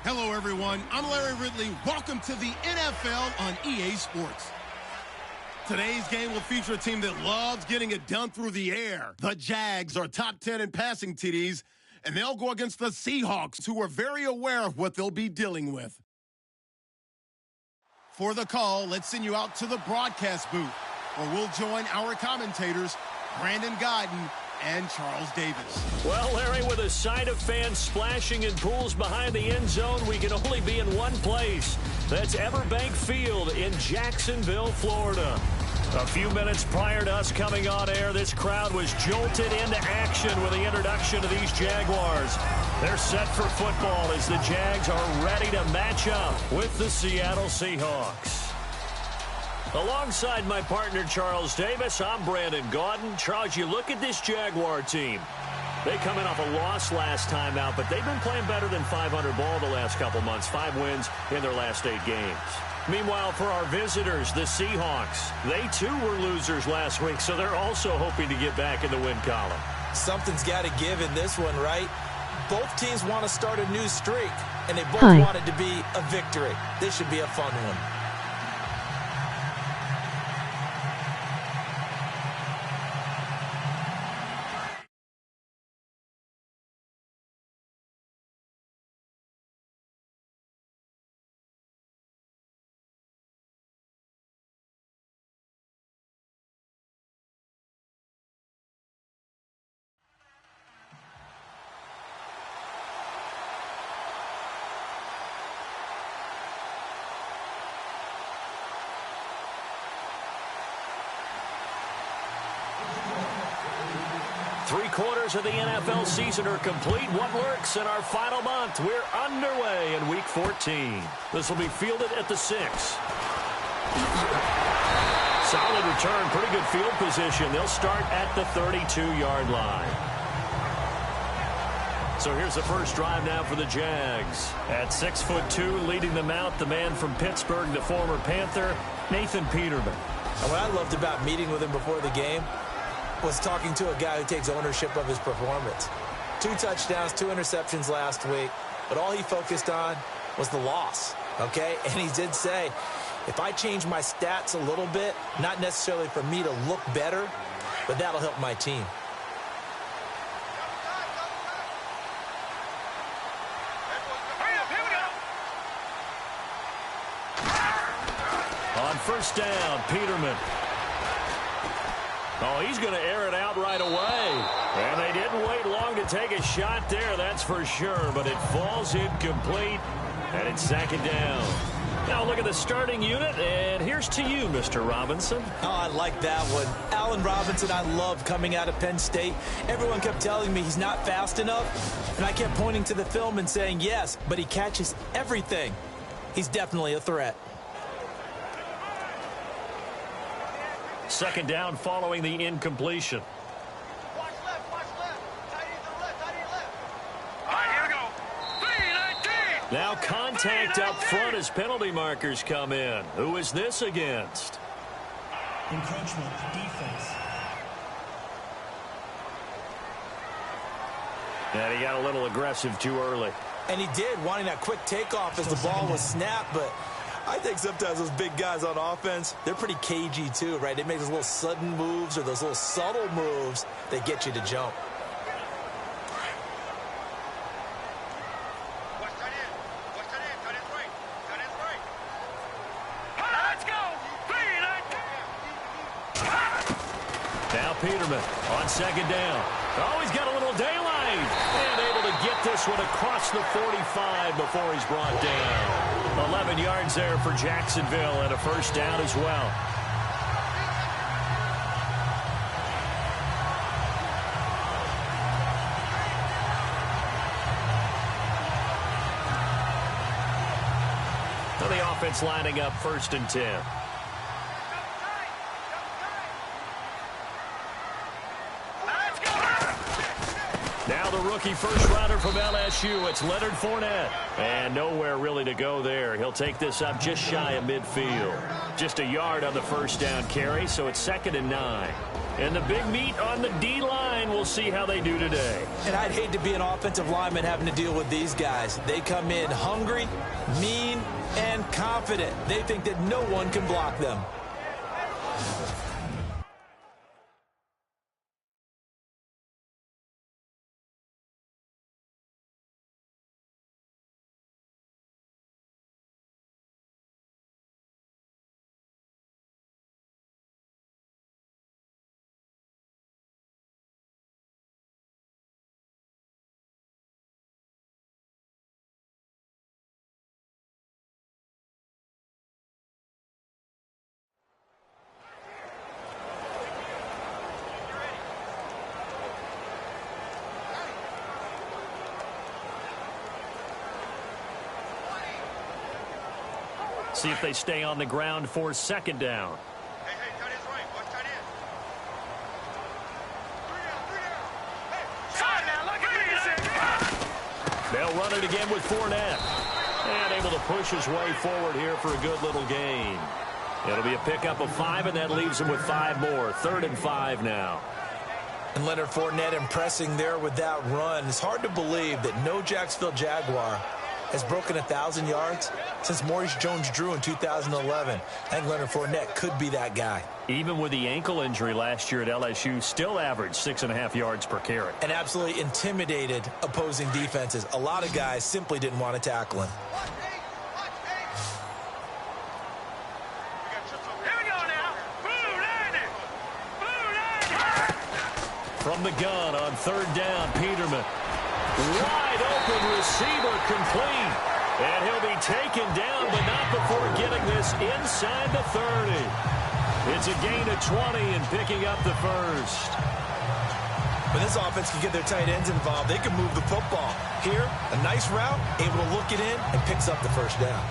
Hello, everyone. I'm Larry Ridley. Welcome to the NFL on EA Sports. Today's game will feature a team that loves getting it done through the air. The Jags are top 10 in passing TDs, and they'll go against the Seahawks, who are very aware of what they'll be dealing with. For the call, let's send you out to the broadcast booth, where we'll join our commentators, Brandon Godden and Charles Davis. Well, Larry, with a sight of fans splashing in pools behind the end zone, we can only be in one place. That's Everbank Field in Jacksonville, Florida. A few minutes prior to us coming on air, this crowd was jolted into action with the introduction of these Jaguars. They're set for football as the Jags are ready to match up with the Seattle Seahawks. Alongside my partner, Charles Davis, I'm Brandon Godden. Charles, you look at this Jaguar team. They come in off a loss last time out, but they've been playing better than 500 ball the last couple months. 5 wins in their last 8 games. Meanwhile, for our visitors, the Seahawks, they too were losers last week, so they're also hoping to get back in the win column. Something's got to give in this one, right? Both teams want to start a new streak, and they both want it to be a victory. This should be a fun one. Three-quarters of the NFL season are complete. What works in our final month? We're underway in Week 14. This will be fielded at the 6. Solid return, pretty good field position. They'll start at the 32-yard line. So here's the first drive now for the Jags. At 6'2", leading them out, the man from Pittsburgh, the former Panther, Nathan Peterman. And what I loved about meeting with him before the game was talking to a guy who takes ownership of his performance. 2 touchdowns, 2 interceptions last week, but all he focused on was the loss, okay? And he did say, if I change my stats a little bit, not necessarily for me to look better, but that'll help my team. On first down, Peterman. Oh, he's going to air it out right away. And they didn't wait long to take a shot there, that's for sure. But it falls incomplete, and it's 2nd down. Now look at the starting unit, and here's to you, Mr. Robinson. Oh, I like that one. Allen Robinson, I love coming out of Penn State. Everyone kept telling me he's not fast enough, and I kept pointing to the film and saying yes, but he catches everything. He's definitely a threat. 2nd down following the incompletion. Watch left, tight end to the left, tight end left. All right, here we go. 3-19. Now contact up front as penalty markers come in. Who is this against? Encroachment defense. And he got a little aggressive too early. And he did, wanting that quick takeoff as the ball was snapped, but I think sometimes those big guys on offense, they're pretty cagey too, right? They make those little sudden moves or those little subtle moves that get you to jump. Watch tight end. Tight end's right. Tight end's right. Let's go. 3-19. Now Peterman on 2nd down. Oh, he's got a little daylight. And able to get this one across the 45 before he's brought down. 11 yards there for Jacksonville and a first down as well. So the offense lining up 1st and 10. Now the rookie first-rounder from LSU, it's Leonard Fournette. And nowhere really to go there. He'll take this up just shy of midfield. Just a yard on the first down carry, so it's 2nd and 9. And the big meat on the D-line, we'll see how they do today. And I'd hate to be an offensive lineman having to deal with these guys. They come in hungry, mean, and confident. They think that no one can block them. See if they stay on the ground for 2nd down. Hey, tight end's right. Watch tight end. 3 down, 3 down. Hey, They'll run it again with Fournette. And able to push his way forward here for a good little gain. It'll be a pickup of 5, and that leaves him with 5 more. 3rd and 5 now. And Leonard Fournette impressing there with that run. It's hard to believe that no Jacksonville Jaguar has broken 1,000 yards since Maurice Jones-Drew in 2011. I think Leonard Fournette could be that guy. Even with the ankle injury last year at LSU, still averaged 6.5 yards per carry. And absolutely intimidated opposing defenses. A lot of guys simply didn't want to tackle him. Watch 8. Watch 8. We got chips over here. Here we go now. Blue 90. From the gun on 3rd down, Peterman. Wide open receiver complete. And he'll be taken down, but not before getting this inside the 30. It's a gain of 20 and picking up the first. When this offense can get their tight ends involved, they can move the football. Here, a nice route, able to look it in, and picks up the first down.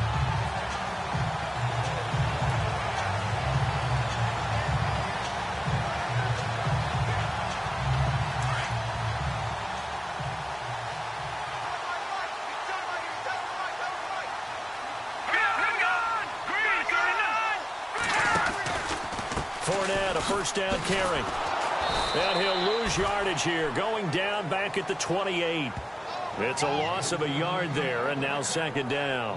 Fournette, a first down carry. And he'll lose yardage here, going down back at the 28. It's a loss of a yard there, and now 2nd down.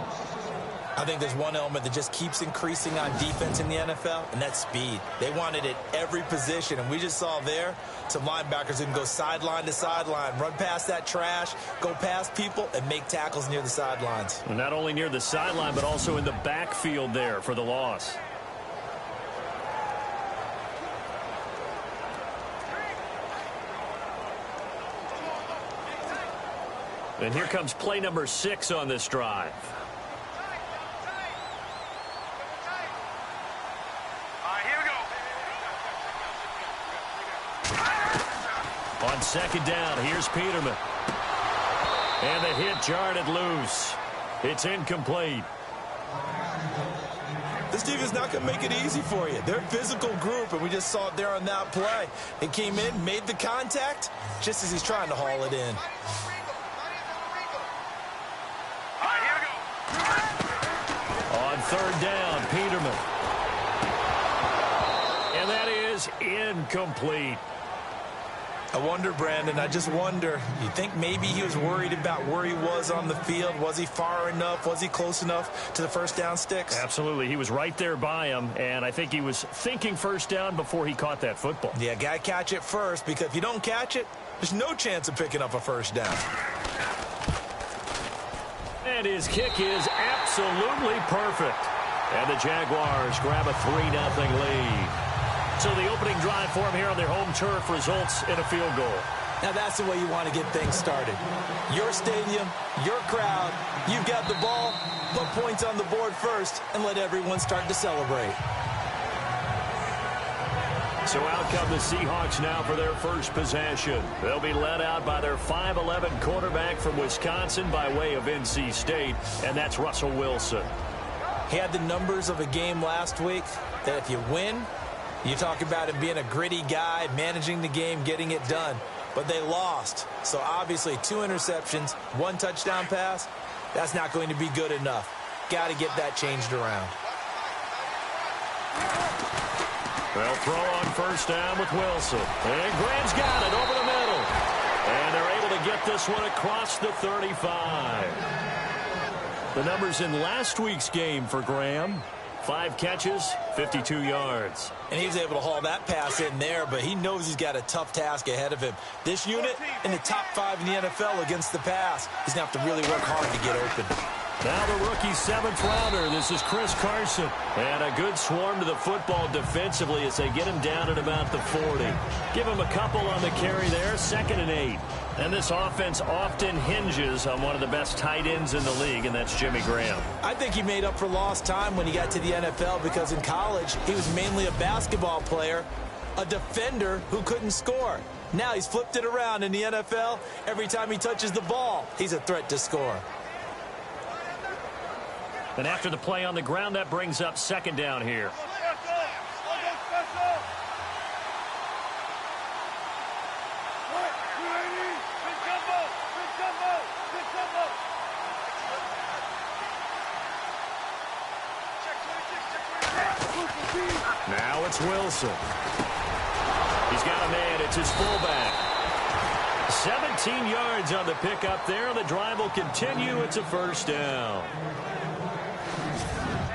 I think there's one element that just keeps increasing on defense in the NFL, and that's speed. They want it at every position, and we just saw there some linebackers who can go sideline to sideline, run past that trash, go past people, and make tackles near the sidelines. And not only near the sideline, but also in the backfield there for the loss. And here comes play number 6 on this drive. All right, here we go. On 2nd down, here's Peterman. And the hit jarred loose. It's incomplete. This team is not going to make it easy for you. They're a physical group, and we just saw it there on that play. He came in, made the contact, just as he's trying to haul it in. On 3rd down, Peterman. And that is incomplete. I wonder, Brandon, I just wonder, you think maybe he was worried about where he was on the field? Was he far enough? Was he close enough to the first down sticks? Absolutely. He was right there by him, and I think he was thinking first down before he caught that football. Yeah, got to catch it first, because if you don't catch it, there's no chance of picking up a first down. And his kick is absolutely perfect. And the Jaguars grab a 3-0 lead. So the opening drive for them here on their home turf results in a field goal. Now that's the way you want to get things started. Your stadium, your crowd, you've got the ball, put points on the board first, and let everyone start to celebrate. So out come the Seahawks now for their first possession. They'll be led out by their 5'11 quarterback from Wisconsin by way of NC State, and that's Russell Wilson. He had the numbers of a game last week that if you win, you talk about him being a gritty guy, managing the game, getting it done. but they lost. So obviously 2 interceptions, 1 touchdown pass, that's not going to be good enough. Got to get that changed around. They'll throw on first down with Wilson. And Graham's got it over the middle. And they're able to get this one across the 35. The numbers in last week's game for Graham: 5 catches, 52 yards. And he was able to haul that pass in there, but he knows he's got a tough task ahead of him. This unit in the top 5 in the NFL against the pass. He's going to have to really work hard to get open. Now the rookie 7th rounder. This is Chris Carson. And a good swarm to the football defensively as they get him down at about the 40. Give him a couple on the carry there, 2nd and 8. And this offense often hinges on one of the best tight ends in the league, and that's Jimmy Graham. I think he made up for lost time when he got to the NFL because in college he was mainly a basketball player, a defender who couldn't score. Now he's flipped it around in the NFL. Every time he touches the ball, he's a threat to score. And after the play on the ground, that brings up 2nd down here. Now it's Wilson. He's got a man. It's his fullback. 17 yards on the pickup there. The drive will continue. It's a first down.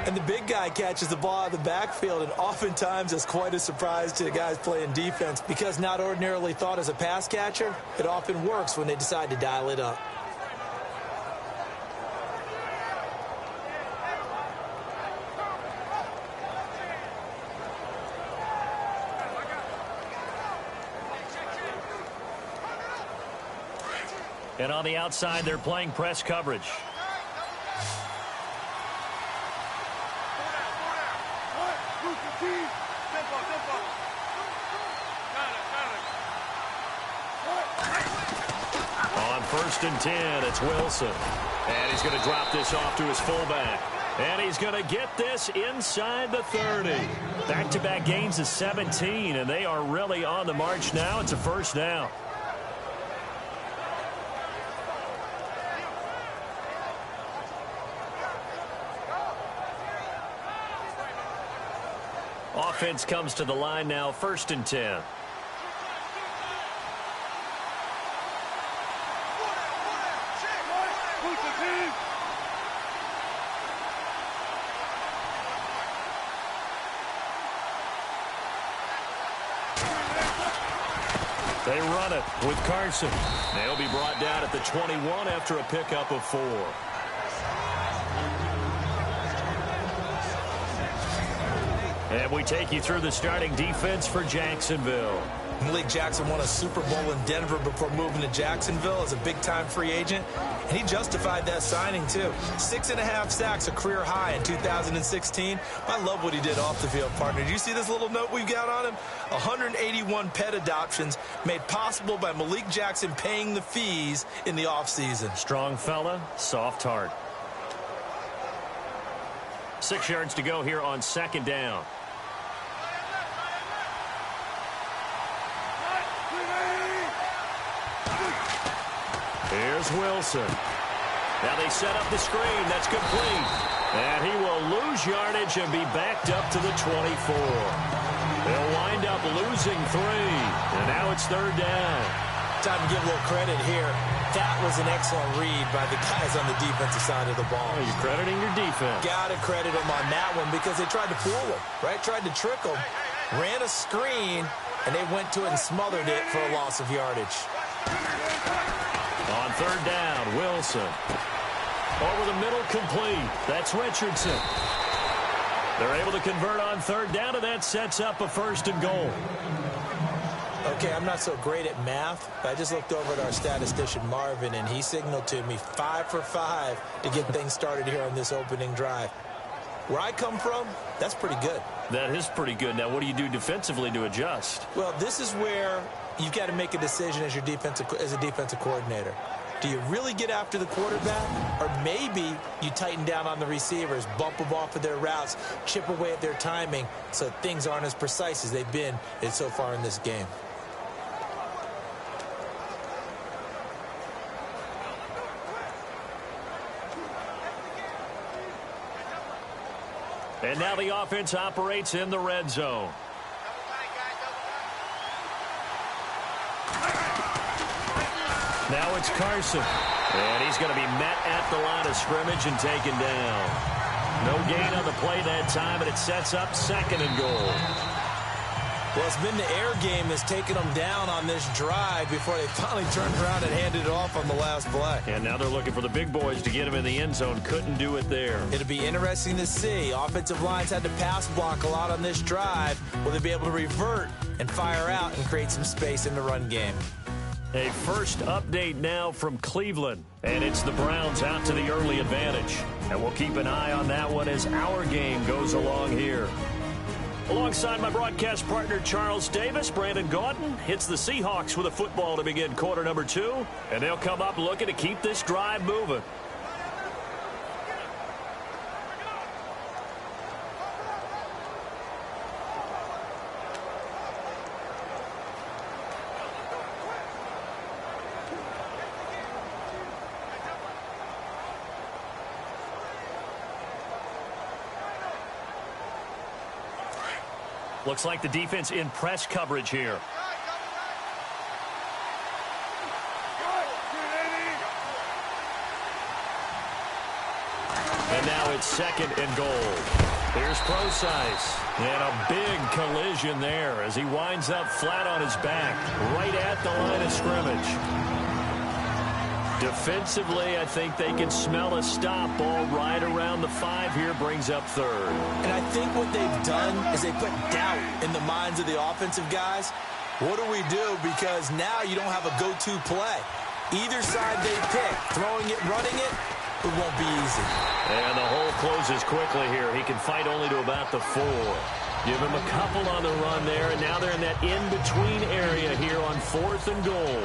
And the big guy catches the ball out of the backfield, and oftentimes it's quite a surprise to the guys playing defense because not ordinarily thought as a pass catcher, it often works when they decide to dial it up. And on the outside, they're playing press coverage. On 1st and 10, it's Wilson. And he's going to drop this off to his fullback. And he's going to get this inside the 30. Back-to-back gains of 17, and they are really on the march now. It's a first down. Offense comes to the line now, 1st and 10. They run it with Carson. They'll be brought down at the 21 after a pickup of 4. And we take you through the starting defense for Jacksonville. Malik Jackson won a Super Bowl in Denver before moving to Jacksonville as a big-time free agent, and he justified that signing, too. 6.5 sacks, a career high in 2016. I love what he did off the field, partner. Did you see this little note we've got on him? 181 pet adoptions made possible by Malik Jackson paying the fees in the offseason. Strong fella, soft heart. 6 yards to go here on 2nd down. Here's Wilson. Now they set up the screen. That's complete. And he will lose yardage and be backed up to the 24. They'll wind up losing 3. And now it's 3rd down. Time to give a little credit here. That was an excellent read by the guys on the defensive side of the ball. Oh, you're crediting your defense. Got to credit them on that one because they tried to fool him, right? Tried to trick him, ran a screen, and they went to it and smothered it for a loss of yardage. On 3rd down, Wilson. Over the middle, complete. That's Richardson. They're able to convert on 3rd down, and that sets up a 1st and goal. Okay, I'm not so great at math, but I just looked over at our statistician, Marvin, and he signaled to me 5 for 5 to get things started here on this opening drive. Where I come from, that's pretty good. That is pretty good. Now, what do you do defensively to adjust? Well, this is where you've got to make a decision as a defensive coordinator. Do you really get after the quarterback? Or maybe you tighten down on the receivers, bump them off of their routes, chip away at their timing so things aren't as precise as they've been so far in this game. And now the offense operates in the red zone. Now it's Carson. And he's going to be met at the line of scrimmage and taken down. No gain on the play that time, and it sets up 2nd and goal. Well, it's been the air game that's taken them down on this drive before they finally turned around and handed it off on the last play. And now they're looking for the big boys to get him in the end zone. Couldn't do it there. It'll be interesting to see. Offensive lines had to pass block a lot on this drive. Will they be able to revert and fire out and create some space in the run game? A first update now from Cleveland. And it's the Browns out to the early advantage. And we'll keep an eye on that one as our game goes along here. Alongside my broadcast partner, Charles Davis, Brandon Gaudin hits the Seahawks with a football to begin quarter number 2. And they'll come up looking to keep this drive moving. Looks like the defense in press coverage here. And now it's 2nd and goal. Here's Procise. And a big collision there as he winds up flat on his back, right at the line of scrimmage. Defensively, I think they can smell a stop. Ball right around the 5 here, brings up 3rd. And I think what they've done is they put doubt in the minds of the offensive guys. What do we do? Because now you don't have a go-to play. Either side they pick, throwing it, running it, it won't be easy. And the hole closes quickly here. He can fight only to about the 4. Give him a couple on the run there, and now they're in that in-between area here on 4th and goal.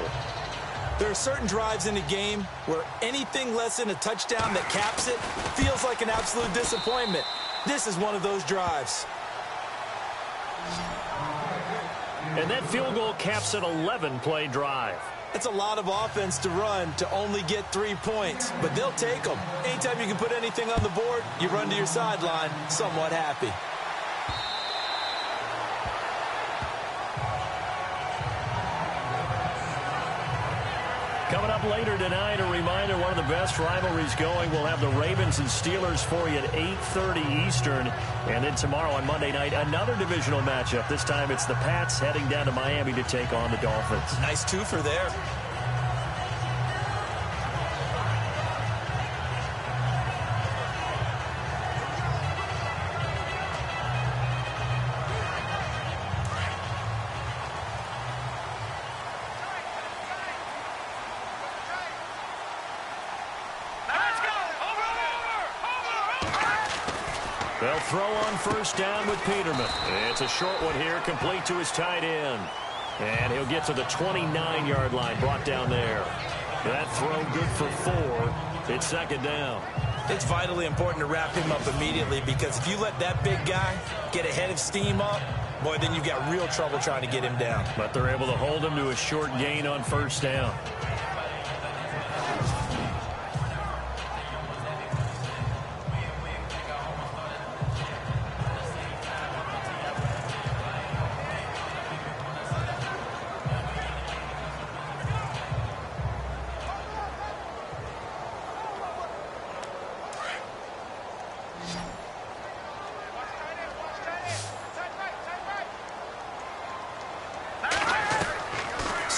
There are certain drives in the game where anything less than a touchdown that caps it feels like an absolute disappointment. This is one of those drives. And that field goal caps an 11-play drive. That's a lot of offense to run to only get 3 points, but they'll take them. Anytime you can put anything on the board, you run to your sideline somewhat happy. Coming up later tonight, a reminder, one of the best rivalries going. We'll have the Ravens and Steelers for you at 8:30 Eastern. And then tomorrow on Monday night, another divisional matchup. This time it's the Pats heading down to Miami to take on the Dolphins. Nice twofer there. They'll throw on first down with Peterman. It's a short one here, complete to his tight end. And he'll get to the 29-yard line, brought down there. That throw good for 4. It's 2nd down. It's vitally important to wrap him up immediately, because if you let that big guy get a head of steam up, boy, then you've got real trouble trying to get him down. But they're able to hold him to a short gain on first down.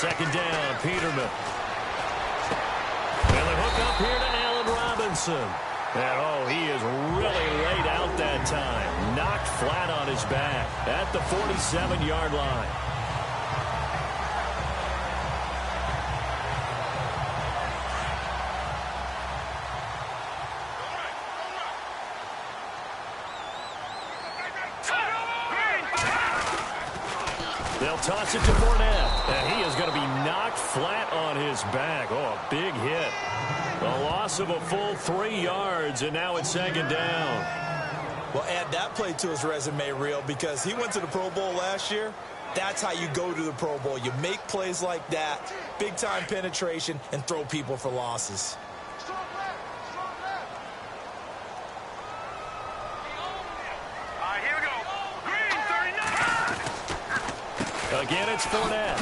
Second down, Peterman. And the hook up here to Allen Robinson. And, oh, he is really laid out that time. Knocked flat on his back at the 47-yard line. They'll toss it to Fournette, and he is going to be knocked flat on his back. Oh, a big hit. A loss of a full 3 yards, and now it's 2nd down. Well, add that play to his resume reel, because he went to the Pro Bowl last year. That's how you go to the Pro Bowl. You make plays like that, big-time penetration, and throw people for losses. it's Fournette.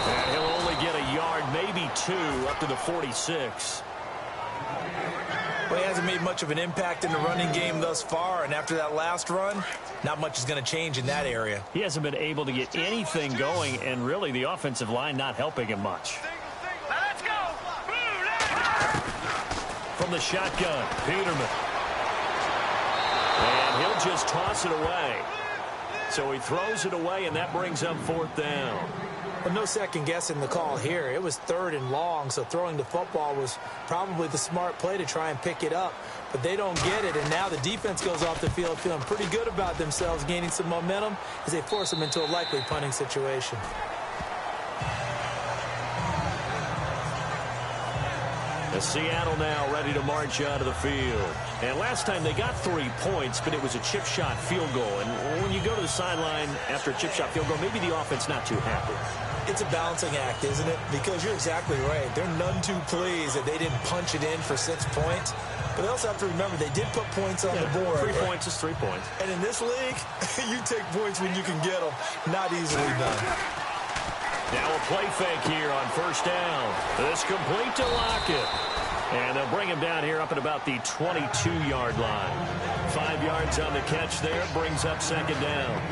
And he'll only get a yard, maybe 2, up to the 46. Well, he hasn't made much of an impact in the running game thus far, and after that last run, not much is going to change in that area. He hasn't been able to get anything going, and really the offensive line not helping him much. Let's go! From the shotgun, Peterman. And he'll just toss it away. So he throws it away, and that brings up 4th down. Well, no second guessing the call here. It was 3rd and long, so throwing the football was probably the smart play to try and pick it up. But they don't get it, and now the defense goes off the field feeling pretty good about themselves, gaining some momentum as they force them into a likely punting situation. Seattle now ready to march out of the field. And last time they got 3 points, but it was a chip shot field goal. And when you go to the sideline after a chip shot field goal, maybe the offense not too happy. It's a balancing act, isn't it? Because you're exactly right. They're none too pleased that they didn't punch it in for 6 points. But they also have to remember they did put points on the board. 3 points is 3 points. And in this league, you take points when you can get them. Not easily done. Now a play fake here on 1st down. This complete to Lockett. And they'll bring him down here up at about the 22-yard line. 5 yards on the catch there. Brings up 2nd down.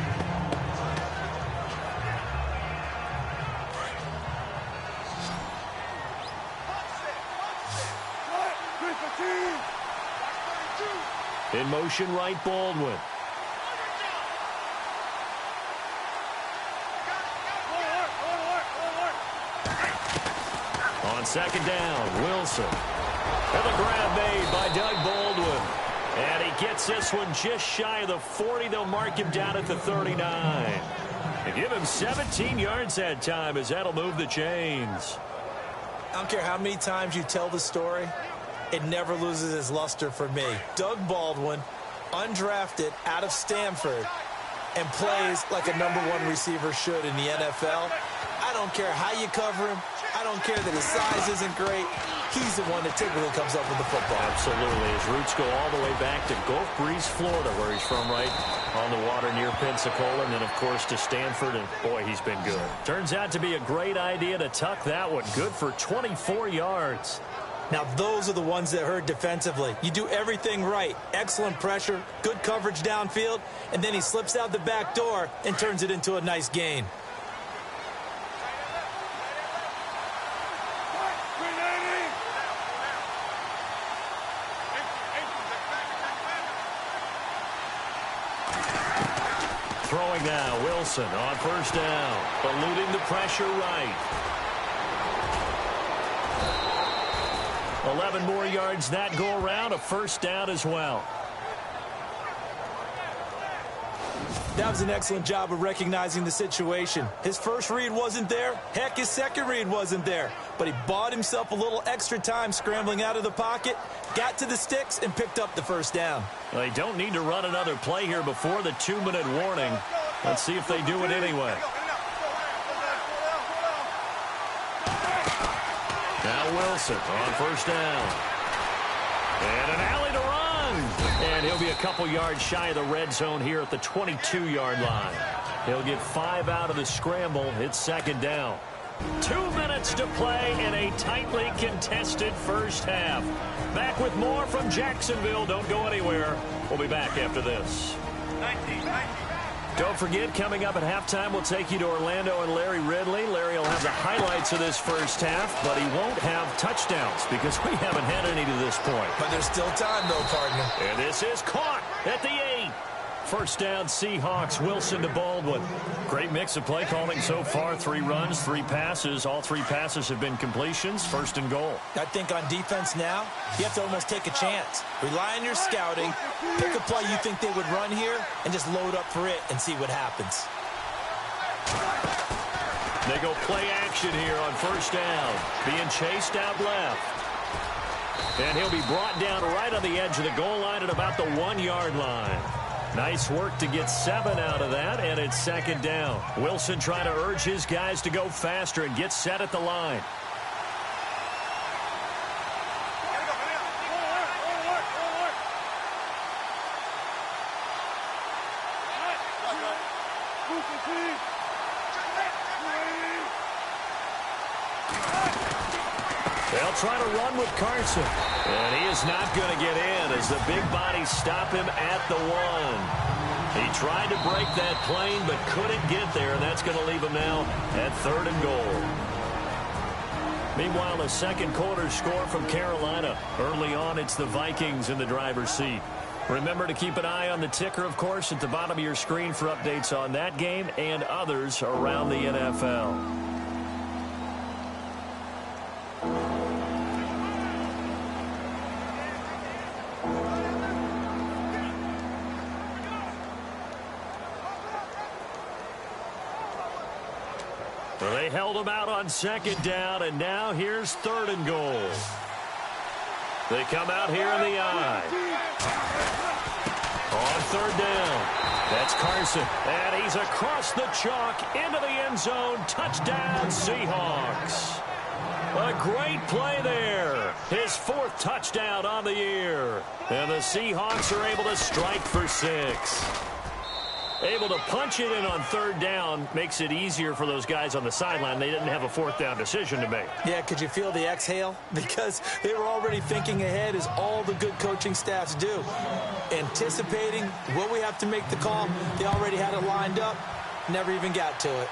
In motion right, Baldwin. On 2nd down, Wilson. And the grab made by Doug Baldwin. And he gets this one just shy of the 40. They'll mark him down at the 39. They give him 17 yards that time as that'll move the chains. I don't care how many times you tell the story, it never loses its luster for me. Doug Baldwin, undrafted out of Stanford, and plays like a #1 receiver should in the NFL. I don't care how you cover him. I don't care that his size isn't great. He's the one that typically comes up with the football. Absolutely. His roots go all the way back to Gulf Breeze, Florida, where he's from, right on the water near Pensacola, and then, of course, to Stanford, and, boy, he's been good. Turns out to be a great idea to tuck that one. Good for 24 yards. Now, those are the ones that hurt defensively. You do everything right. Excellent pressure, good coverage downfield, and then he slips out the back door and turns it into a nice gain. Throwing now, Wilson on 1st down, eluding the pressure right. 11 more yards that go around, a 1st down as well. That was an excellent job of recognizing the situation. His first read wasn't there. Heck, his second read wasn't there. But he bought himself a little extra time scrambling out of the pocket, got to the sticks, and picked up the 1st down. Well, they don't need to run another play here before the 2-minute warning. Let's see if they do it anyway. Now Wilson on 1st down. And an alley to run. And he'll be a couple yards shy of the red zone here at the 22-yard line. He'll get 5 out of the scramble. It's 2nd down. 2 minutes to play in a tightly contested first half. Back with more from Jacksonville. Don't go anywhere. We'll be back after this. 19. Don't forget, coming up at halftime, we'll take you to Orlando and Larry Ridley. Larry will have the highlights of this first half, but he won't have touchdowns because we haven't had any to this point. But there's still time, though, partner. And this is caught at the 8. 1st down, Seahawks. Wilson to Baldwin. Great mix of play calling so far. 3 runs, 3 passes. All 3 passes have been completions. 1st and goal. I think on defense now, you have to almost take a chance. Rely on your scouting. Pick a play you think they would run here and just load up for it and see what happens. They go play action here on 1st down. Being chased out left. And he'll be brought down right on the edge of the goal line at about the 1-yard line. Nice work to get 7 out of that, and it's 2nd down. Wilson trying to urge his guys to go faster and get set at the line. They'll try to run with Carson. And he is not going to get in as the big bodies stop him at the 1. He tried to break that plane but couldn't get there, and that's going to leave him now at 3rd and goal. Meanwhile, a second quarter score from Carolina. Early on, it's the Vikings in the driver's seat. Remember to keep an eye on the ticker, of course, at the bottom of your screen for updates on that game and others around the NFL. They held him out on 2nd down, and now here's 3rd and goal. They come out here in the eye. On 3rd down, that's Carson, and he's across the chalk into the end zone. Touchdown, Seahawks. A great play there. His 4th touchdown on the year. And the Seahawks are able to strike for 6. Able to punch it in on 3rd down makes it easier for those guys on the sideline. They didn't have a 4th down decision to make. Yeah, could you feel the exhale? Because they were already thinking ahead, as all the good coaching staffs do. Anticipating, will we have to make the call? They already had it lined up, never even got to it.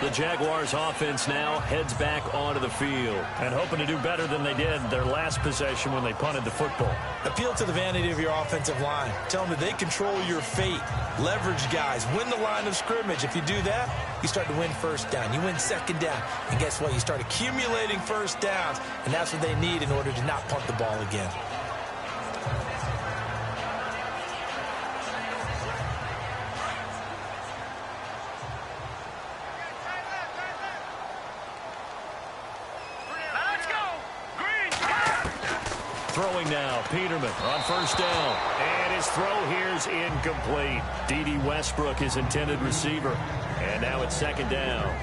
The Jaguars offense now heads back onto the field and hoping to do better than they did their last possession when they punted the football. Appeal to the vanity of your offensive line. Tell them that they control your fate. Leverage guys. Win the line of scrimmage. If you do that, you start to win 1st down. You win 2nd down. And guess what? You start accumulating 1st downs. And that's what they need in order to not punt the ball again. Throwing now, Peterman on 1st down. And his throw here's incomplete. D.D. Westbrook, his intended receiver. And now it's 2nd down.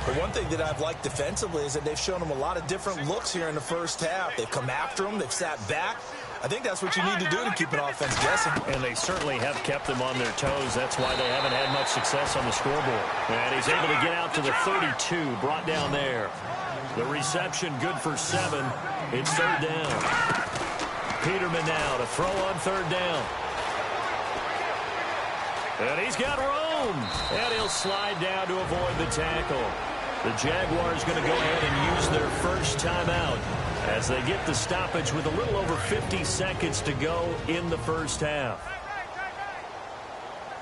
But one thing that I've liked defensively is that they've shown them a lot of different looks here in the 1st half. They've come after them. They've sat back. I think that's what you need to do to keep an offense guessing. And they certainly have kept them on their toes. That's why they haven't had much success on the scoreboard. And he's able to get out to the 32, brought down there. The reception good for 7. It's 3rd down. Peterman now to throw on 3rd down. And he's got room. And he'll slide down to avoid the tackle. The Jaguars going to go ahead and use their first timeout as they get the stoppage with a little over 50 seconds to go in the 1st half.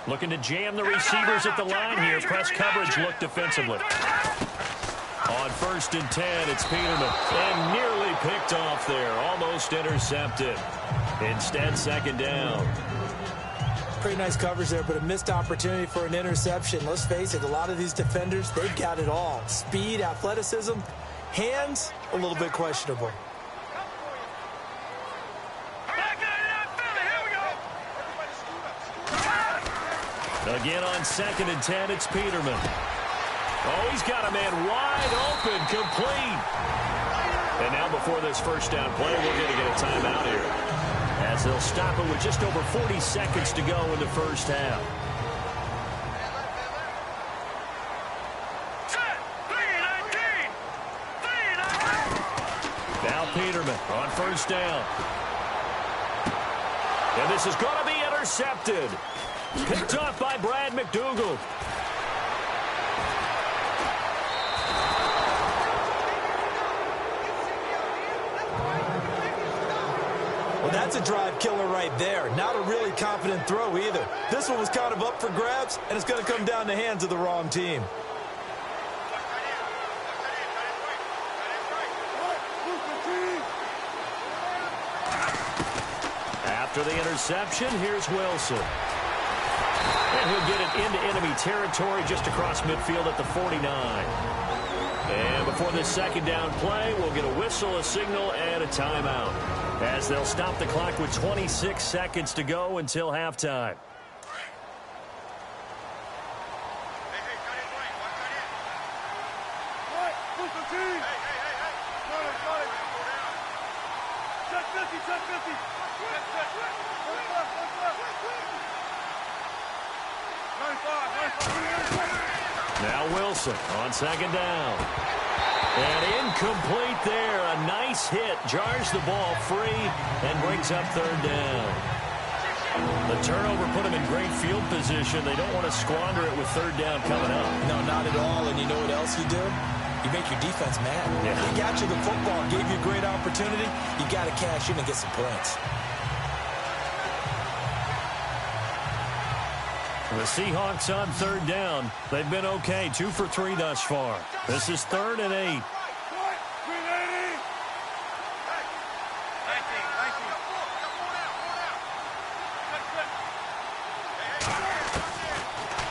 Looking to jam the receivers at the line here. Press coverage look defensively. On 1st and 10, it's Peterman. And nearly picked off there. Almost intercepted. Instead, 2nd down. Pretty nice coverage there, but a missed opportunity for an interception. Let's face it, a lot of these defenders, they've got it all. Speed, athleticism, hands, a little bit questionable. Again on 2nd and 10, it's Peterman. Oh, he's got a man wide open, complete. And now before this 1st down play, we're going to get a timeout here, as they'll stop it with just over 40 seconds to go in the 1st half. Now Peterman on 1st down. And this is going to be intercepted. Picked off by Brad McDougald. Well, that's a drive killer right there. Not a really confident throw either. This one was kind of up for grabs, and it's going to come down the hands of the wrong team. After the interception, here's Wilson. And he'll get it into enemy territory just across midfield at the 49. And before this 2nd down play, we'll get a whistle, a signal, and a timeout, as they'll stop the clock with 26 seconds to go until halftime. Wilson on second down. And incomplete there. A nice hit. Jars the ball free and brings up third down. The turnover put them in great field position. They don't want to squander it with third down coming up. No, not at all. And you know what else you do? You make your defense mad. Yeah. They got you the football, gave you a great opportunity. You got to cash in and get some points. The Seahawks on third down. They've been okay, 2 for 3 thus far. This is 3rd and 8.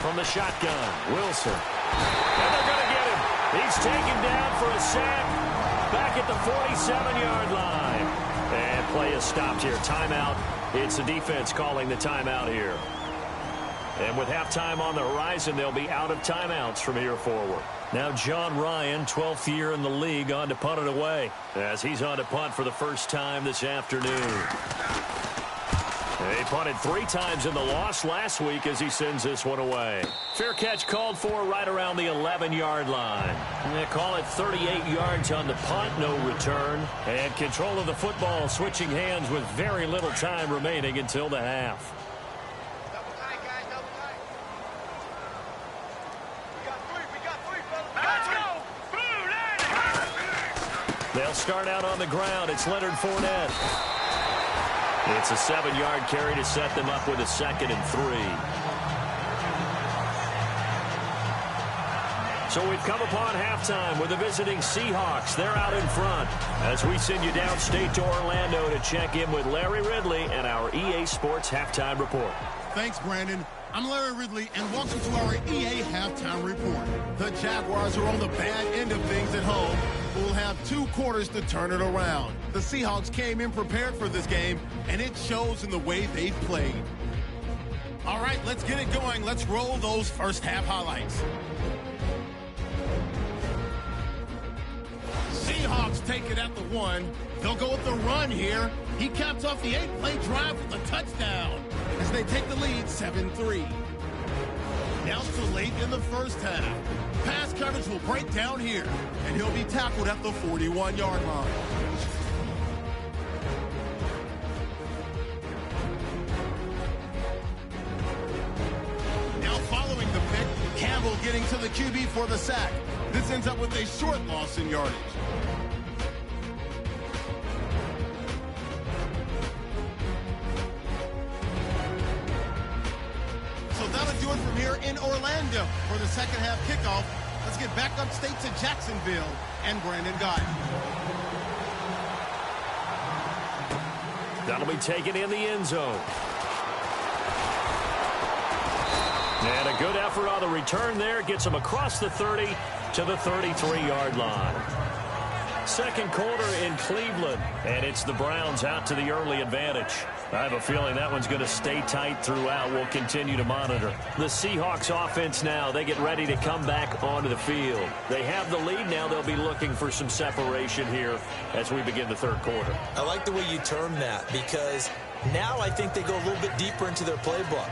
From the shotgun, Wilson. And they're going to get him. He's taken down for a sack back at the 47-yard line. And play is stopped here. Timeout. It's the defense calling the timeout here. And with halftime on the horizon, they'll be out of timeouts from here forward. Now John Ryan, 12th year in the league, on to punt it away as he's on to punt for the first time this afternoon. They punted 3 times in the loss last week as he sends this one away. Fair catch called for right around the 11-yard line. And they call it 38 yards on the punt, no return. And control of the football switching hands with very little time remaining until the half. They'll start out on the ground. It's Leonard Fournette. It's a 7-yard carry to set them up with a 2nd and 3. So we've come upon halftime with the visiting Seahawks. They're out in front as we send you downstate to Orlando to check in with Larry Ridley and our EA Sports Halftime Report. Thanks, Brandon. I'm Larry Ridley, and welcome to our EA Halftime Report. The Jaguars are on the bad end of things at home. We'll have 2 quarters to turn it around. The Seahawks came in prepared for this game, and it shows in the way they've played. All right, let's get it going. Let's roll those first half highlights. Seahawks take it at the 1. They'll go with the run here. He caps off the 8-play drive with a touchdown as they take the lead 7-3. Now still late in the first half. Pass coverage will break down here, and he'll be tackled at the 41-yard line. Now following the pick, Campbell getting to the QB for the sack. This ends up with a short loss in yardage. That'll do it from here in Orlando for the second half kickoff. Let's get back upstate to Jacksonville and Brandon Guy. That'll be taken in the end zone. And a good effort on the return there. Gets him across the 30 to the 33-yard line. Second quarter in Cleveland, and it's the Browns out to the early advantage. I have a feeling that one's going to stay tight throughout. We'll continue to monitor. The Seahawks offense now, they get ready to come back onto the field. They have the lead now. They'll be looking for some separation here as we begin the third quarter. I like the way you term that because now I think they go a little bit deeper into their playbook.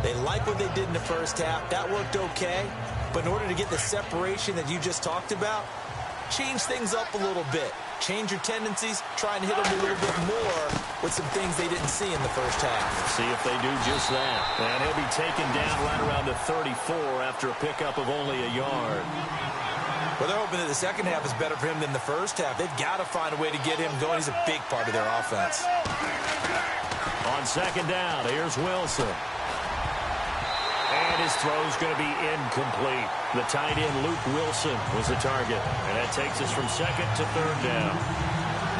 They like what they did in the first half. That worked okay. But in order to get the separation that you just talked about, change things up a little bit. Change your tendencies, try and hit them a little bit more with some things they didn't see in the first half. See if they do just that. And he'll be taken down right around the 34 after a pickup of only a yard. Well, they're hoping that the second half is better for him than the first half. They've got to find a way to get him going. He's a big part of their offense. On second down, here's Wilson. And his throw's going to be incomplete. The tight end, Luke Wilson, was the target. And that takes us from second to third down.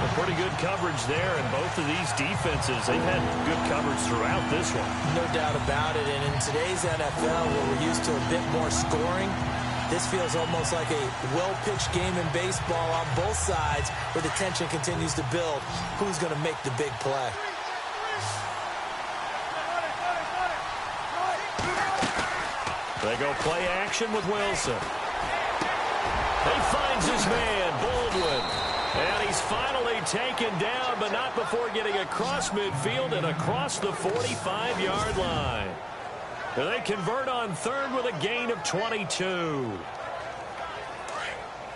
A pretty good coverage there, and both of these defenses, they've had good coverage throughout this one. No doubt about it, and in today's NFL, where we're used to a bit more scoring, this feels almost like a well-pitched game in baseball on both sides, where the tension continues to build. Who's going to make the big play? They go play action with Wilson. He finds his man, Baldwin. And he's finally taken down, but not before getting across midfield and across the 45-yard line. They convert on third with a gain of 22.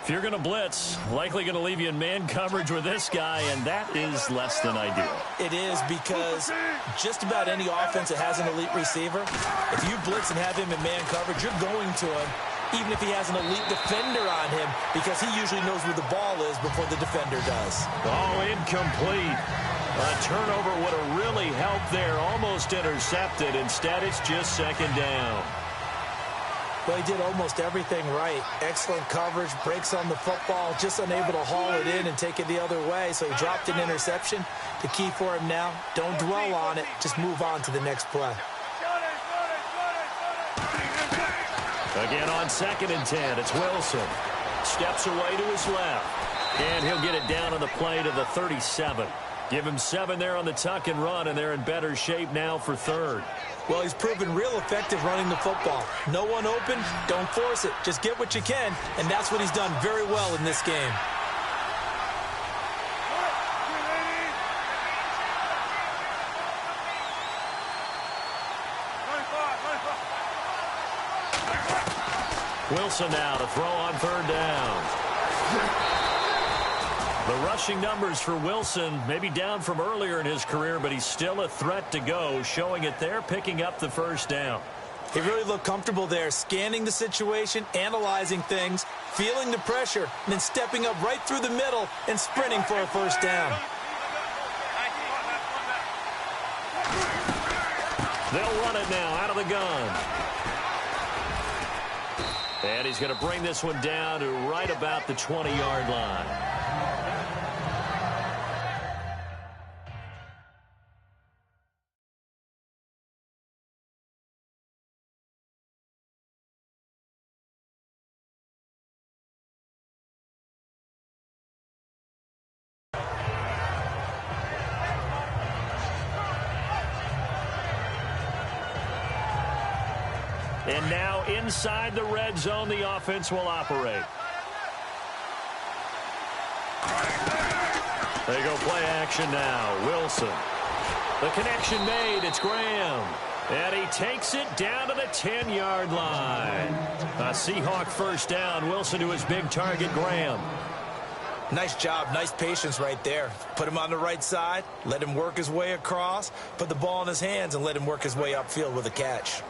If you're going to blitz, likely going to leave you in man coverage with this guy, and that is less than ideal. It is, because just about any offense that has an elite receiver, if you blitz and have him in man coverage, you're going to him, even if he has an elite defender on him, because he usually knows where the ball is before the defender does. Oh, incomplete. A turnover would have really helped there. Almost intercepted. Instead, it's just second down. Well, he did almost everything right. Excellent coverage, breaks on the football, just unable to haul it in and take it the other way. So he dropped an interception. The key for him now, don't dwell on it. Just move on to the next play. Again on 2nd and 10, it's Wilson. Steps away to his left. And he'll get it down on the play to the 37. Give him 7 there on the tuck and run, and they're in better shape now for 3rd. Well, he's proven real effective running the football. No one open, don't force it. Just get what you can, and that's what he's done very well in this game. Wilson now to throw on 3rd down. The rushing numbers for Wilson may be down from earlier in his career, but he's still a threat to go, showing it there, picking up the 1st down. He really looked comfortable there, scanning the situation, analyzing things, feeling the pressure, and then stepping up right through the middle and sprinting for a 1st down. They'll run it now out of the gun. And he's going to bring this one down to right about the 20-yard line. And now inside the red zone, the offense will operate. They go play action now. Wilson. The connection made. It's Graham. And he takes it down to the 10-yard line. A Seahawk 1st down. Wilson to his big target, Graham. Nice job. Nice patience right there. Put him on the right side. Let him work his way across. Put the ball in his hands and let him work his way upfield with a catch.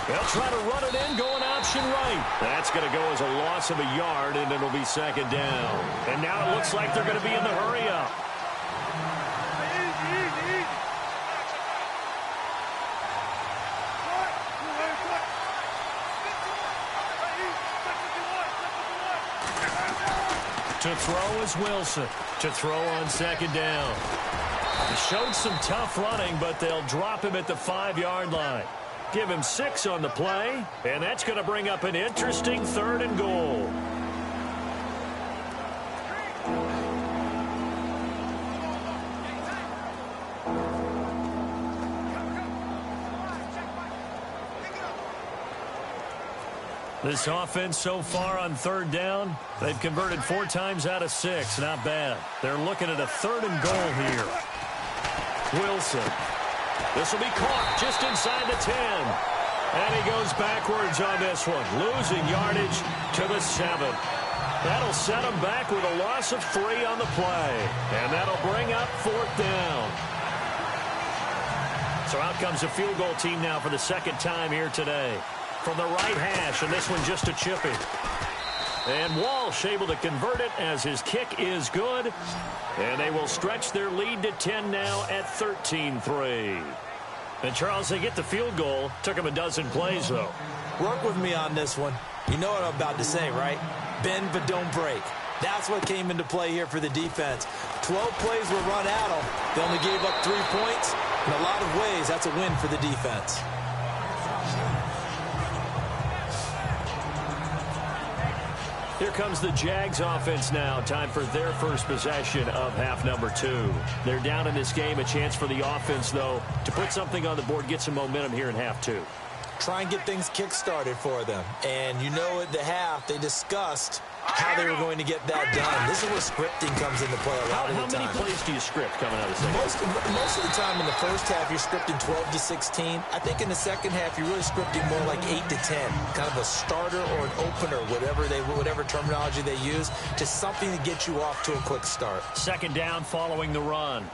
They'll try to run it in, going option right. That's going to go as a loss of a yard, and it'll be 2nd down. And now it looks like they're going to be in the hurry-up. To throw is Wilson. To throw on 2nd down. He showed some tough running, but they'll drop him at the 5-yard line. Give him 6 on the play, and that's going to bring up an interesting 3rd and goal. This offense so far on 3rd down, they've converted 4 times out of 6. Not bad. They're looking at a 3rd and goal here. Wilson. This will be caught just inside the 10. And he goes backwards on this one, losing yardage to the 7. That'll set him back with a loss of 3 on the play. And that'll bring up 4th down. So out comes the field goal team now for the 2nd time here today. From the right hash, and this one just a chippy. And Walsh able to convert it as his kick is good. And they will stretch their lead to 10 now at 13-3. And, Charles, they get the field goal. Took them a dozen plays, though. Work with me on this one. You know what I'm about to say, right? Bend but don't break. That's what came into play here for the defense. 12 plays were run at them. They only gave up 3 points. In a lot of ways, that's a win for the defense. Here comes the Jags offense now. Time for their first possession of half number 2. They're down in this game. A chance for the offense, though, to put something on the board, get some momentum here in half 2. try and get things kick-started for them. And you know at the half, they discussed how they were going to get that done. This is where scripting comes into play a lot of the time. How many plays do you script coming out of the second? Most of the time in the first half, you're scripting 12 to 16. I think in the second half, you're really scripting more like 8 to 10. Kind of a starter or an opener, whatever terminology they use, just something to get you off to a quick start. Second down following the run.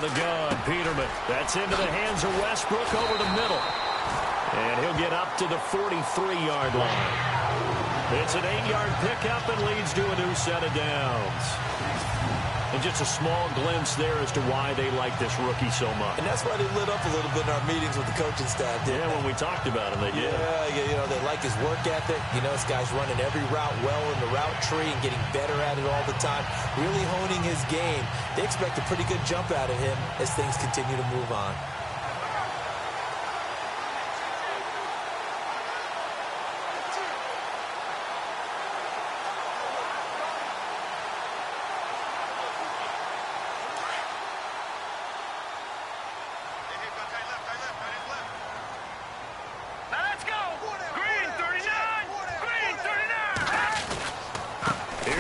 The gun, Peterman. That's into the hands of Westbrook over the middle. And he'll get up to the 43-yard line. It's an 8-yard pickup and leads to a new set of downs. And just a small glimpse there as to why they like this rookie so much. And that's why they lit up a little bit in our meetings with the coaching staff. Yeah, when we talked about him, they did. Yeah, you know, they like his work ethic. You know, this guy's running every route well in the route tree and getting better at it all the time, really honing his game. They expect a pretty good jump out of him as things continue to move on.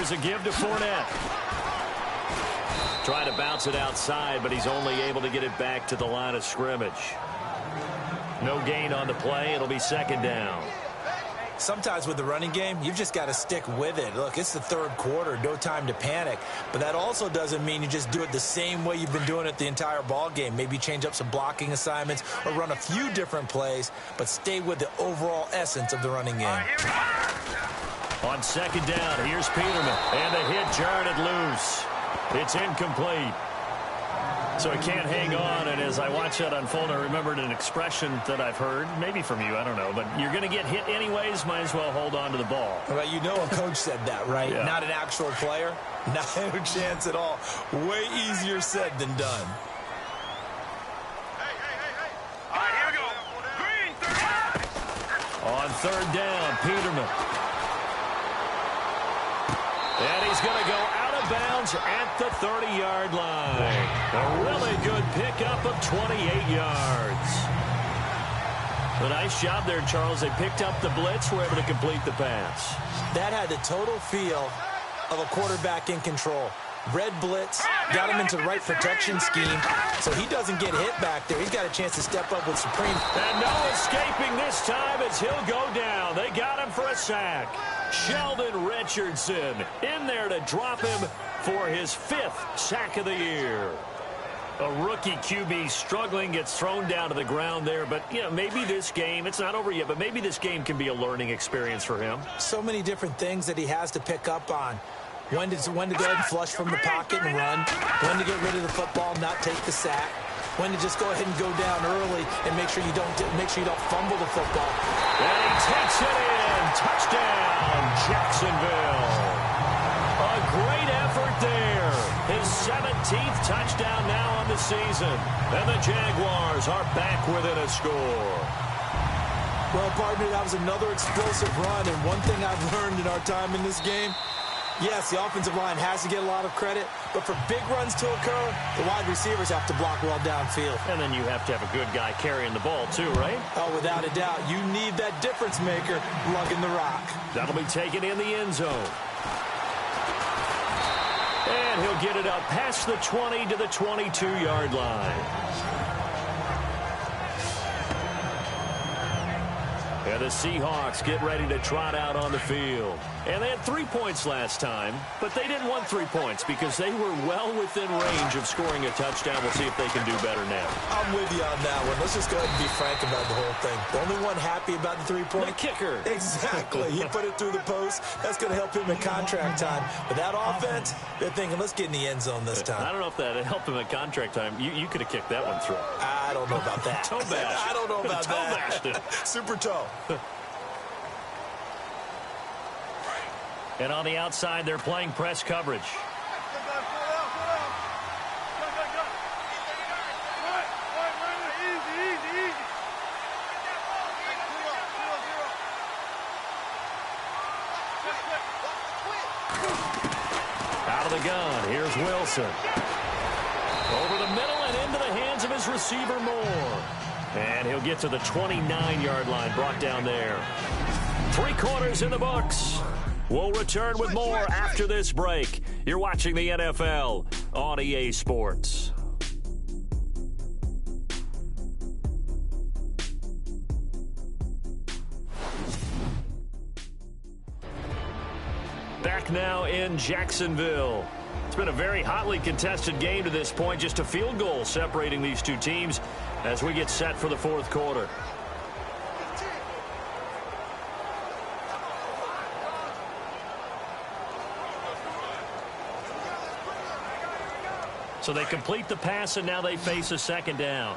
A give to Fournette. Trying to bounce it outside, but he's only able to get it back to the line of scrimmage. No gain on the play. It'll be second down. Sometimes with the running game, you've just got to stick with it. Look, it's the third quarter, no time to panic. But that also doesn't mean you just do it the same way you've been doing it the entire ball game. Maybe change up some blocking assignments or run a few different plays, but stay with the overall essence of the running game. On second down, here's Peterman. And the hit jarred it loose. It's incomplete. So he can't hang on. And as I watch that unfold, I remembered an expression that I've heard, maybe from you, I don't know. But you're going to get hit anyways, might as well hold on to the ball. Well, you know a coach said that, right? Yeah. Not an actual player. No chance at all. Way easier said than done. All right, here we go. Green, third. On third down, Peterman. And he's going to go out of bounds at the 30-yard line. A really good pickup of 28 yards. A nice job there, Charles. They picked up the blitz, were able to complete the pass. That had the total feel of a quarterback in control. Red blitz, got him into the right protection scheme, so he doesn't get hit back there. He's got a chance to step up with supreme. And no escaping this time as he'll go down. They got him for a sack. Sheldon Richardson in there to drop him for his 5th sack of the year. A rookie QB struggling, gets thrown down to the ground there. But, you know, maybe this game, it's not over yet, but maybe this game can be a learning experience for him. So many different things that he has to pick up on. When to go ahead and flush from the pocket and run. When to get rid of the football, not take the sack. When to just go ahead and go down early and make sure you don't fumble the football. And he takes it in. Touchdown, Jacksonville. A great effort there. His 17th touchdown now on the season. And the Jaguars are back within a score. Well, partner, that was another explosive run. And one thing I've learned in our time in this game, yes, the offensive line has to get a lot of credit, but for big runs to occur, the wide receivers have to block well downfield. And then you have to have a good guy carrying the ball too, right? Oh, without a doubt. You need that difference maker lugging the rock. That'll be taken in the end zone. And he'll get it up past the 20 to the 22-yard line. And the Seahawks get ready to trot out on the field. And they had 3 points last time, but they didn't want 3 points because they were well within range of scoring a touchdown. We'll see if they can do better now. I'm with you on that one. Let's just go ahead and be frank about the whole thing. The only one happy about the 3-point? The kicker. Exactly. He put it through the post. That's going to help him in contract time. But that offense, they're thinking, let's get in the end zone this time. I don't know if that helped him in contract time. You could have kicked that one through. I don't know about that. Toe bash. I don't know about toe that. Bashed it. Super toe. And on the outside, they're playing press coverage. Out of the gun, here's Wilson. Over the middle and into the hands of his receiver, Moore. And he'll get to the 29-yard line, brought down there. 3 quarters in the books. We'll return with more after this break. You're watching the NFL on EA Sports. Back now in Jacksonville. It's been a very hotly contested game to this point. Just a field goal separating these two teams as we get set for the fourth quarter. So they complete the pass, and now they face a second down.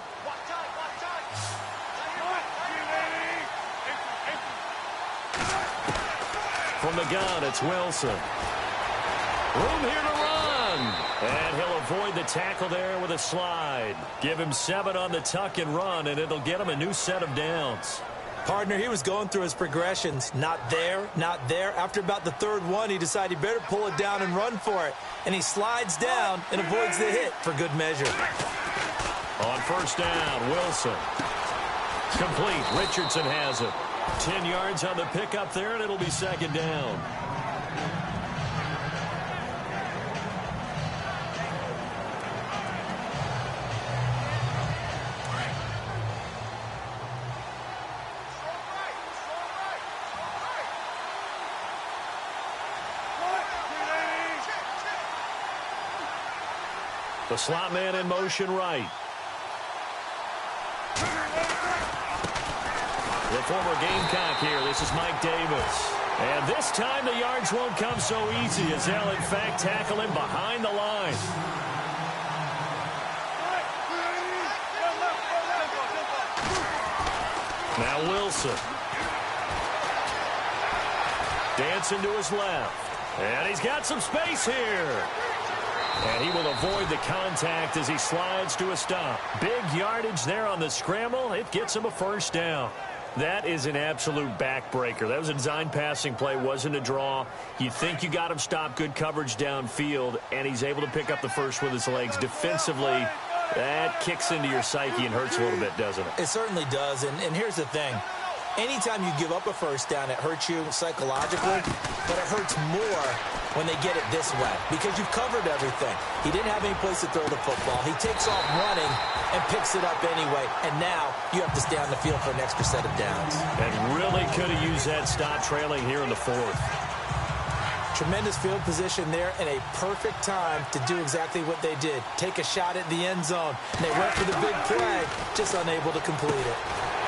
From the gun, it's Wilson. Room here to run. And he'll avoid the tackle there with a slide. Give him 7 on the tuck and run, and it'll get him a new set of downs. Partner, he was going through his progressions. Not there, not there. After about the third one, he decided he better pull it down and run for it. And he slides down and avoids the hit for good measure. On first down, Wilson. Complete. Richardson has it. 10 yards on the pickup there, and it'll be second down. The slot man in motion right. The former Gamecock here. This is Mike Davis. And this time the yards won't come so easy as they'll, in fact, tackle him behind the line. Now Wilson. Dancing to his left. And he's got some space here. And he will avoid the contact as he slides to a stop. Big yardage there on the scramble. It gets him a first down. That is an absolute backbreaker. That was a design passing play, wasn't a draw. You think you got him stopped, good coverage downfield, and he's able to pick up the first with his legs. Defensively, that kicks into your psyche and hurts a little bit, doesn't it? It certainly does, and here's the thing. Anytime you give up a first down, it hurts you psychologically, but it hurts more when they get it this way because you've covered everything. He didn't have any place to throw the football. He takes off running and picks it up anyway, and now you have to stay on the field for an extra set of downs. And really could have used that stop trailing here in the fourth. Tremendous field position there and a perfect time to do exactly what they did. Take a shot at the end zone, and they went for the big play, just unable to complete it.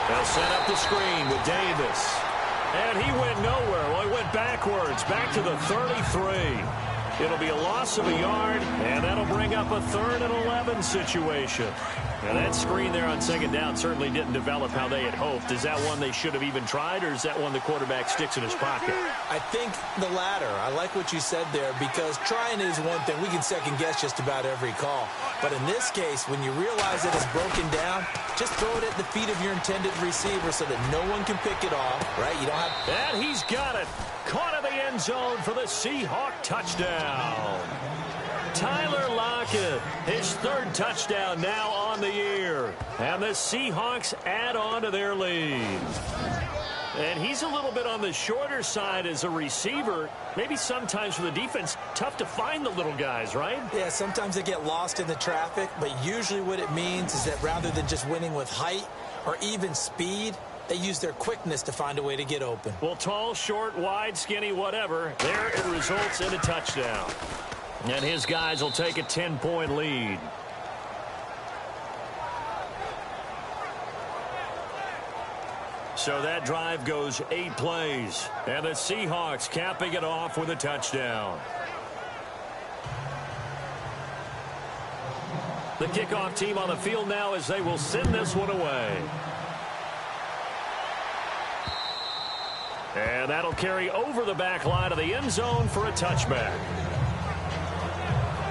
They'll set up the screen with Davis. And he went nowhere. Well, he went backwards, back to the 33. It'll be a loss of a yard, and that'll bring up a 3rd and 11 situation. Now, that screen there on second down certainly didn't develop how they had hoped. Is that one they should have even tried, or is that one the quarterback sticks in his pocket? I think the latter. I like what you said there because trying is one thing. We can second-guess just about every call. But in this case, when you realize that it's broken down, just throw it at the feet of your intended receiver so that no one can pick it off, right? You don't have... And he's got it. Caught in the end zone for the Seahawk touchdown. Tyler Lockett, his 3rd touchdown now on the year. And the Seahawks add on to their lead. And he's a little bit on the shorter side as a receiver. Maybe sometimes for the defense, tough to find the little guys, right? Yeah, sometimes they get lost in the traffic, but usually what it means is that rather than just winning with height or even speed, they use their quickness to find a way to get open. Well, tall, short, wide, skinny, whatever, there it results in a touchdown. And his guys will take a 10-point lead. So that drive goes 8 plays. And the Seahawks capping it off with a touchdown. The kickoff team on the field now as they will send this one away. And that'll carry over the back line of the end zone for a touchback.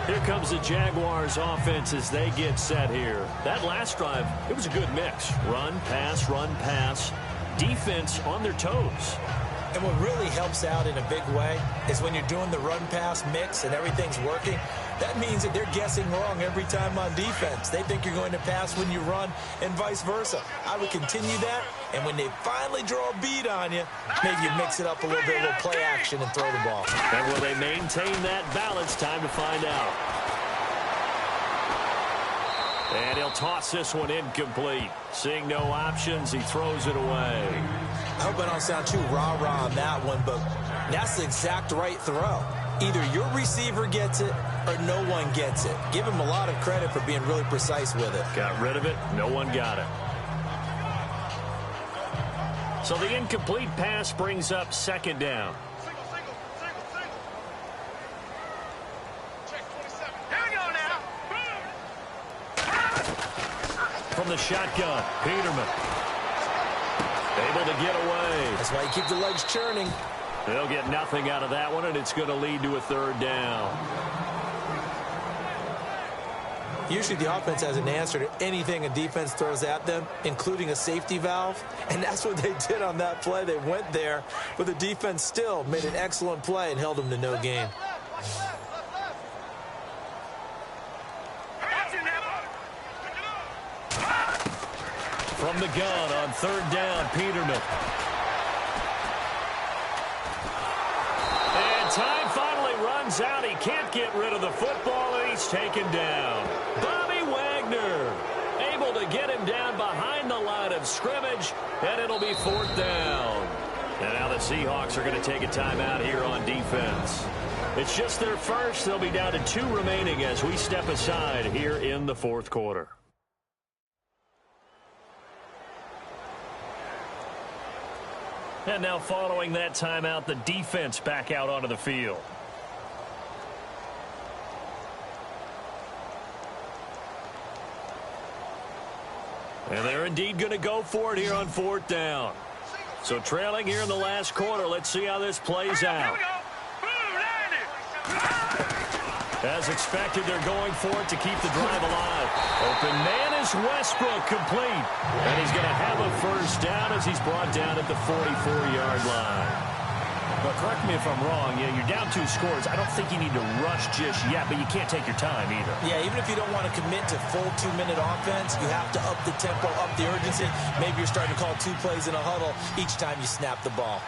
Here comes the Jaguars offense as they get set here. That last drive, it was a good mix. Run, pass, defense on their toes. And what really helps out in a big way is when you're doing the run-pass mix and everything's working, that means that they're guessing wrong every time on defense. They think you're going to pass when you run and vice versa. I would continue that, and when they finally draw a bead on you, maybe you mix it up a little bit, a little play action, and throw the ball. And will they maintain that balance? Time to find out. And he'll toss this one incomplete. Seeing no options, he throws it away. I hope I don't sound too rah-rah on that one, but that's the exact right throw. Either your receiver gets it or no one gets it. Give him a lot of credit for being really precise with it. Got rid of it. No one got it. So the incomplete pass brings up second down. From the shotgun, Peterman. Able to get away. That's why you keep the legs churning. They'll get nothing out of that one, and it's going to lead to a third down. Usually the offense has an answer to anything a defense throws at them, including a safety valve. And that's what they did on that play. They went there, but the defense still made an excellent play and held them to no gain. From the gun on third down, Peterman. And time finally runs out. He can't get rid of the football, and he's taken down. Bobby Wagner able to get him down behind the line of scrimmage, and it'll be fourth down. And now the Seahawks are going to take a timeout here on defense. It's just their first. They'll be down to 2 remaining as we step aside here in the fourth quarter. And now following that timeout, the defense back out onto the field. And they're indeed going to go for it here on fourth down. So trailing here in the last quarter, let's see how this plays out. As expected, they're going for it to keep the drive alive. Open man is Westbrook, complete. And he's going to have a first down as he's brought down at the 44-yard line. But correct me if I'm wrong, you're down 2 scores. I don't think you need to rush just yet, but you can't take your time either. Yeah, even if you don't want to commit to full 2-minute offense, you have to up the tempo, up the urgency. Maybe you're starting to call 2 plays in a huddle each time you snap the ball.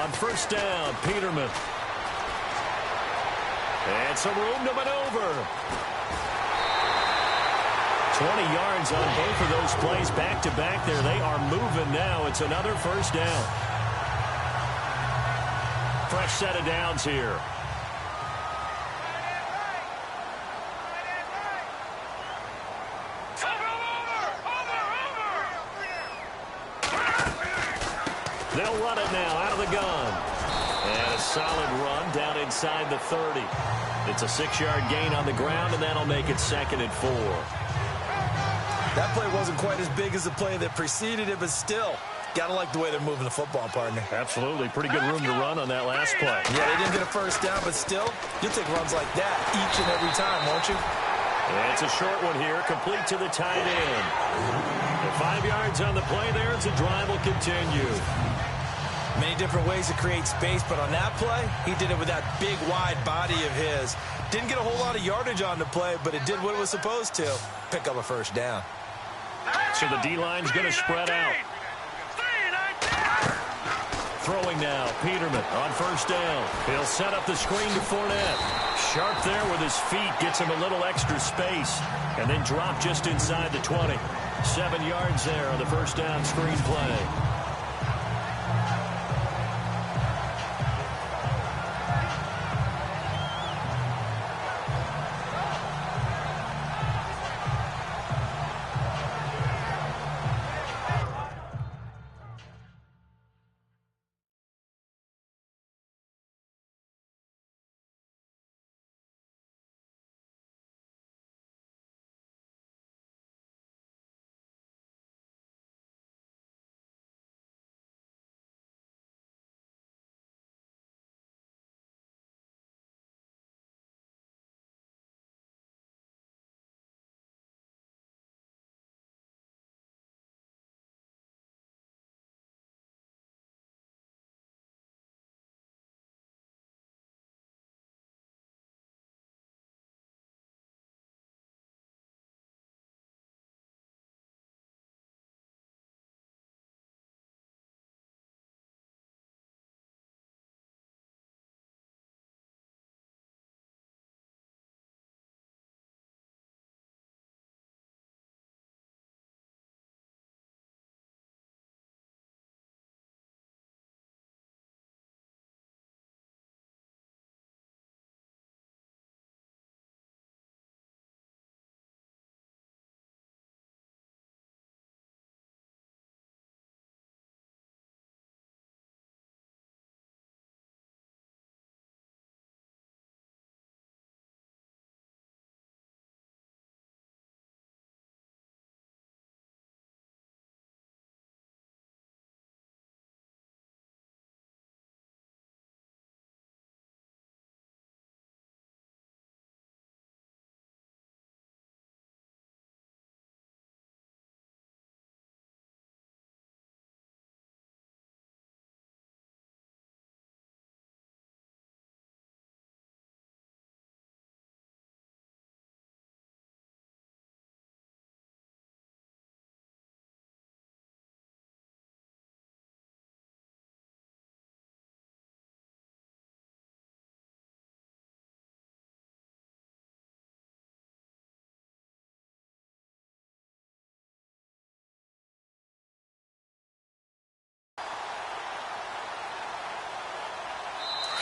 On first down, Peterman. And some room to maneuver. 20 yards on both of those plays back-to-back there. They are moving now. It's another first down. Fresh set of downs here. They'll run it now out of the gun. And a solid run down inside the 30. It's a 6-yard gain on the ground, and that'll make it 2nd and 4. That play wasn't quite as big as the play that preceded it, but still, got to like the way they're moving the football, partner. Absolutely. Pretty good room to run on that last play. Yeah, they didn't get a first down, but still, you'll take runs like that each and every time, won't you? And it's a short one here, complete to the tight end. The 5 yards on the play there as the drive will continue. Many different ways to create space, but on that play, he did it with that big, wide body of his. Didn't get a whole lot of yardage on the play, but it did what it was supposed to. Pick up a first down. So the D-line's going to spread out. Throwing now, Peterman on first down. He'll set up the screen to Fournette. Sharp there with his feet, gets him a little extra space, and then drop just inside the 20. 7 yards there on the first down screen play.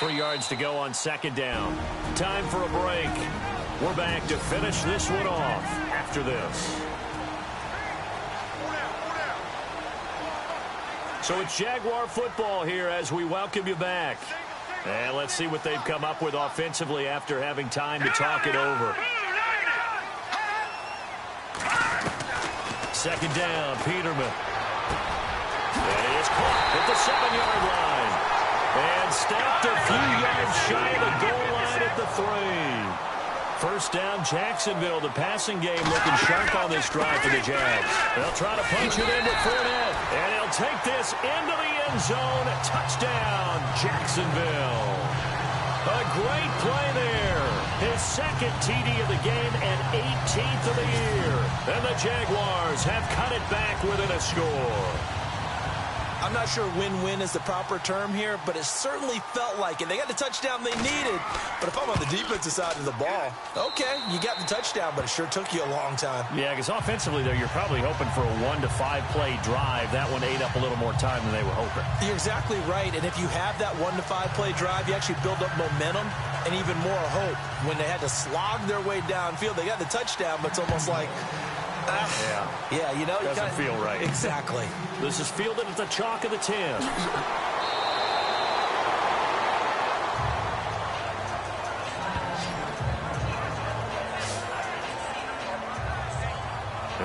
3 yards to go on second down. Time for a break. We're back to finish this one off after this. So it's Jaguar football here as we welcome you back. And let's see what they've come up with offensively after having time to talk it over. Second down, Peterman. And he is caught at the 7-yard line. And stopped a few yards shy of the goal line at the 3. First down, Jacksonville. The passing game looking sharp on this drive for the Jags. They'll try to punch it in with Fournette. And he'll take this into the end zone. Touchdown, Jacksonville. A great play there. His second TD of the game and 18th of the year. And the Jaguars have cut it back within a score. I'm not sure win-win is the proper term here, but it certainly felt like it. They got the touchdown they needed, but if I'm on the defensive side of the ball, okay, you got the touchdown, but it sure took you a long time. Yeah, because offensively, though, you're probably hoping for a 1 to 5 play drive. That one ate up a little more time than they were hoping. You're exactly right, and if you have that 1 to 5 play drive, you actually build up momentum and even more hope. When they had to slog their way downfield, they got the touchdown, but it's almost like, yeah, you know, doesn't feel right. Exactly. This is fielded at the chalk of the 10.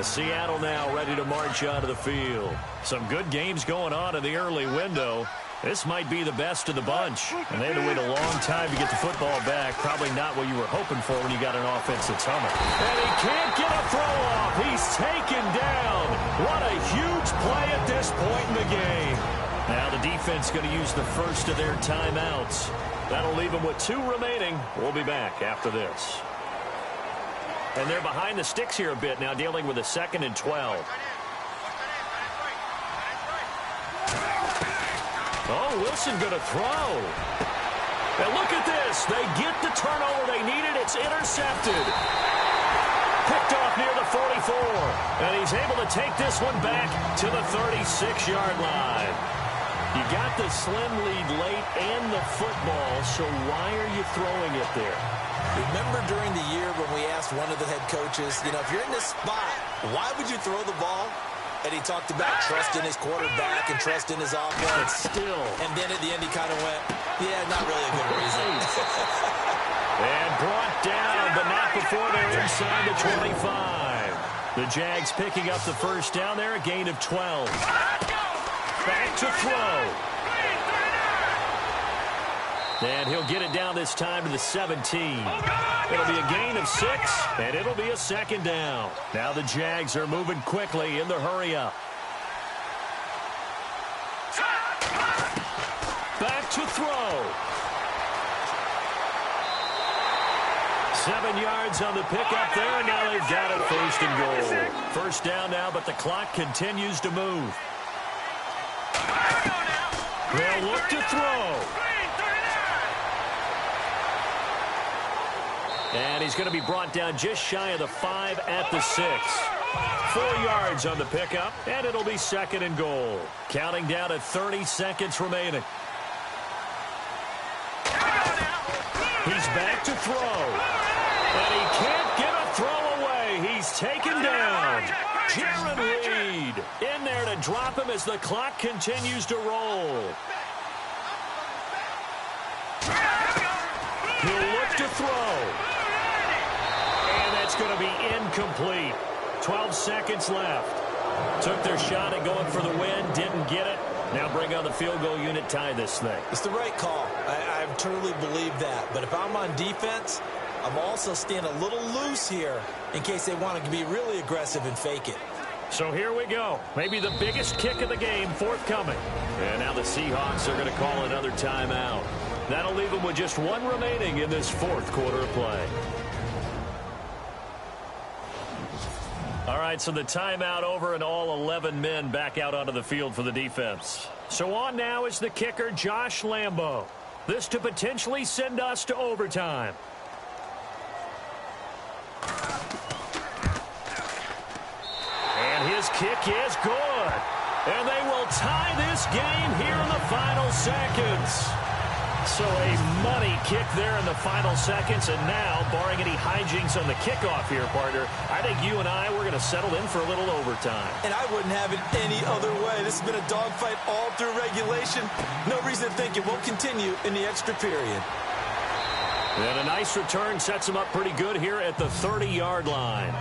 Seattle now ready to march onto the field. Some good games going on in the early window. This might be the best of the bunch. And they had to wait a long time to get the football back. Probably not what you were hoping for when you got an offense that's humming. And he can't get a throw off. He's taken down. What a huge play at this point in the game. Now the defense going to use the first of their timeouts. That'll leave them with 2 remaining. We'll be back after this. And they're behind the sticks here a bit now, dealing with a 2nd and 12. Oh, Wilson going to throw. And look at this. They get the turnover they needed. It's intercepted. Picked off near the 44. And he's able to take this one back to the 36-yard line. You got the slim lead late and the football, so why are you throwing it there? Remember during the year when we asked one of the head coaches, you know, if you're in this spot, why would you throw the ball? And he talked about trust in his quarterback and trust in his offense. But still. And then at the end he kind of went, yeah, not really a good reason. And brought down, but not before they're inside the 25. The Jags picking up the first down there, a gain of 12. Back to throw. And he'll get it down this time to the 17. It'll be a gain of 6, and it'll be a 2nd down. Now the Jags are moving quickly in the hurry-up. Back to throw. 7 yards on the pickup there, and now they've got it 1st and goal. First down now, but the clock continues to move. They'll look to throw. And he's going to be brought down just shy of the 5 at the 6. 4 yards on the pickup, and it'll be 2nd and goal. Counting down at 30 seconds remaining. He's back to throw. And he can't get a throw away. He's taken down. Jaron Reed in there to drop him as the clock continues to roll. He'll look to throw. It's going to be incomplete. 12 seconds left. Took their shot at going for the win, didn't get it. Now bring on the field goal unit, tie this thing. It's the right call. I totally believe that. But if I'm on defense, I'm also staying a little loose here in case they want to be really aggressive and fake it. So here we go. Maybe the biggest kick of the game forthcoming. And now the Seahawks are going to call another timeout. That'll leave them with just 1 remaining in this 4th quarter of play. All right, so the timeout over and all 11 men back out onto the field for the defense. So on now is the kicker, Josh Lambo. This to potentially send us to overtime. And his kick is good. And they will tie this game here in the final seconds. So a money kick there in the final seconds, and now, barring any hijinks on the kickoff here, partner, I think you and I, we're going to settle in for a little overtime. And I wouldn't have it any other way. This has been a dogfight all through regulation. No reason to think it won't continue in the extra period. And a nice return sets them up pretty good here at the 30-yard line.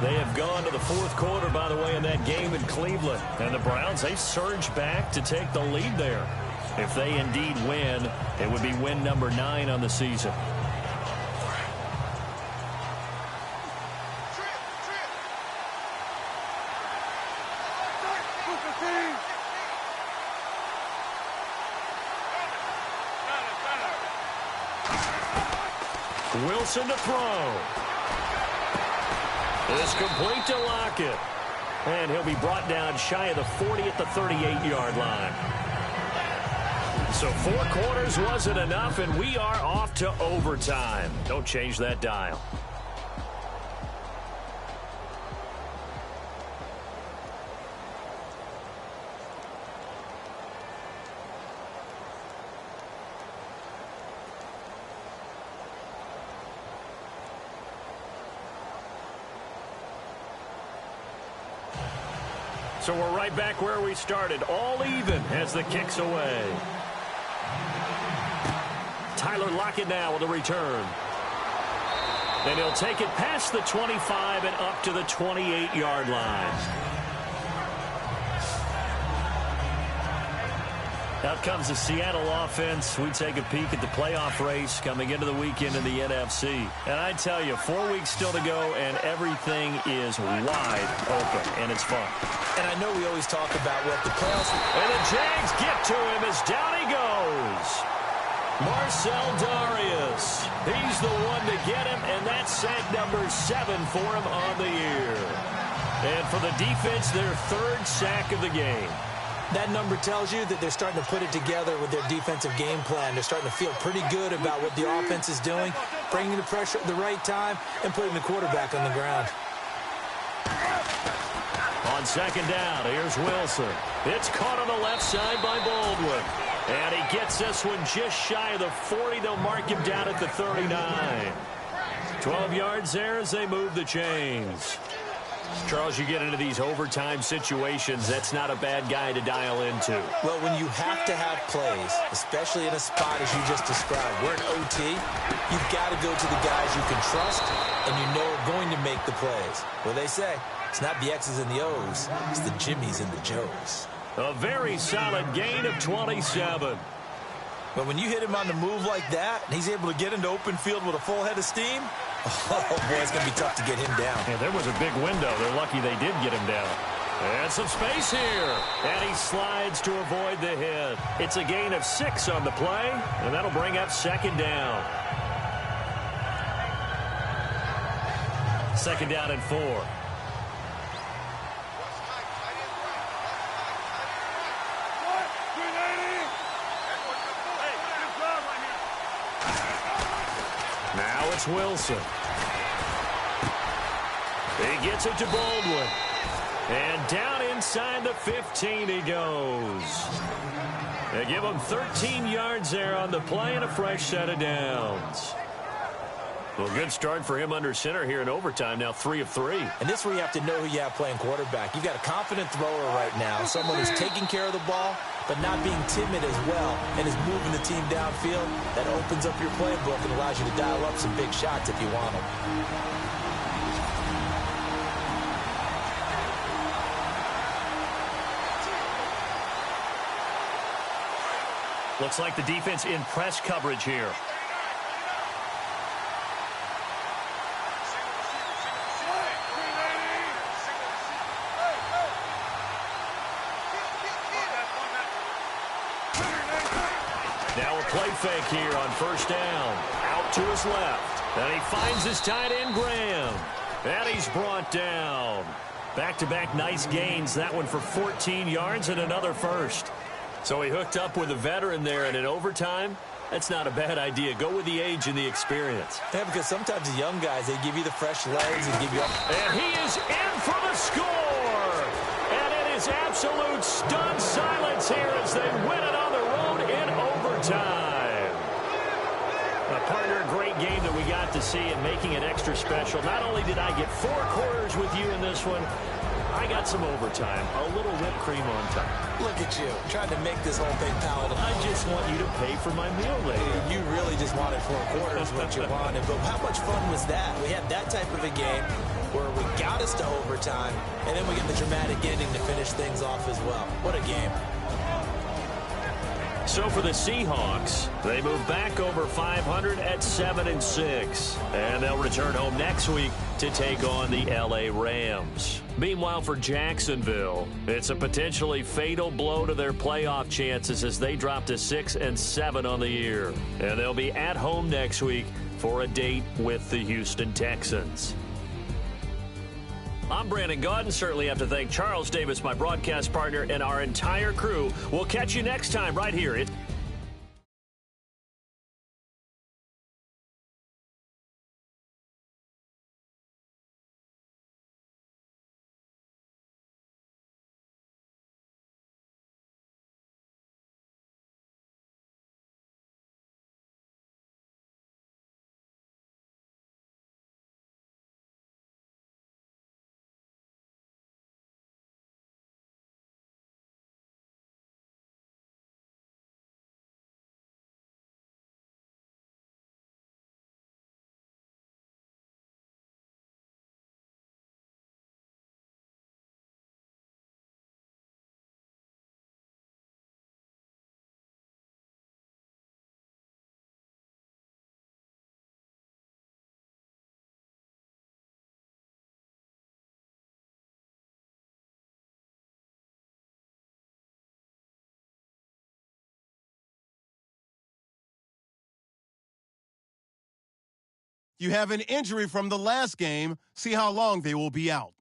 They have gone to the fourth quarter, by the way, in that game in Cleveland. And the Browns, they surged back to take the lead there. If they indeed win, it would be win number 9 on the season. Wilson to throw. It's complete to Lockett. And he'll be brought down shy of the 40 at the 38-yard line. So 4 quarters wasn't enough, and we are off to overtime. Don't change that dial. So we're right back where we started, all even as the kick's away. Tyler Lockett now with a return. And he'll take it past the 25 and up to the 28-yard line. Out comes the Seattle offense. We take a peek at the playoff race coming into the weekend in the NFC. And I tell you, 4 weeks still to go, and everything is wide open, and it's fun. And I know we always talk about what the playoffs... And the Jags get to him as down he goes. Marcel Darius. He's the one to get him, and that's sack number 7 for him on the year. And for the defense, their 3rd sack of the game. That number tells you that they're starting to put it together with their defensive game plan. They're starting to feel pretty good about what the offense is doing, bringing the pressure at the right time, and putting the quarterback on the ground. On second down, here's Wilson. It's caught on the left side by Baldwin. And he gets this one just shy of the 40. They'll mark him down at the 39. 12 yards there as they move the chains. Charles, you get into these overtime situations, that's not a bad guy to dial into. Well, when you have to have plays, especially in a spot as you just described, we're in OT, you've got to go to the guys you can trust and you know are going to make the plays. Well, they say, it's not the X's and the O's, it's the Jimmys and the Joes. A very solid gain of 27. But when you hit him on the move like that, and he's able to get into open field with a full head of steam, oh, boy, it's going to be tough to get him down. Yeah, there was a big window. They're lucky they did get him down. And some space here. And he slides to avoid the hit. It's a gain of 6 on the play, and that'll bring up second down. Second down and 4. Now it's Wilson. He gets it to Baldwin. And down inside the 15 he goes. They give him 13 yards there on the play and a fresh set of downs. Well, good start for him under center here in overtime. Now 3 of 3. And this is where you have to know who you have playing quarterback. You've got a confident thrower right now, someone who's taking care of the ball, but not being timid as well, and is moving the team downfield. That opens up your playbook and allows you to dial up some big shots if you want them. Looks like the defense in press coverage here. Now a play fake here on first down. Out to his left. And he finds his tight end, Graham. And he's brought down. Back-to-back nice gains. That one for 14 yards and another first. So he hooked up with a veteran there, and in overtime, that's not a bad idea. Go with the age and the experience. Yeah, because sometimes the young guys, they give you the fresh legs and give you up. And he is in for the score. And it is absolute stunned silence here as they win it on the road in overtime. Partner, a great game that we got to see and making it extra special. Not only did I get 4 quarters with you in this one, I got some overtime, a little whipped cream on top. Look at you, trying to make this whole thing palatable. I just want you to pay for my meal later. You really just wanted 4 quarters what you wanted. But how much fun was that? We had that type of a game where we got us to overtime, and then we get the dramatic ending to finish things off as well. What a game. So for the Seahawks, they move back over 500 at 7-6. And they'll return home next week to take on the LA Rams. Meanwhile, for Jacksonville, it's a potentially fatal blow to their playoff chances as they drop to 6-7 on the year. And they'll be at home next week for a date with the Houston Texans. I'm Brandon Gaudin. Certainly have to thank Charles Davis, my broadcast partner, and our entire crew. We'll catch you next time right here. You have an injury from the last game. See how long they will be out.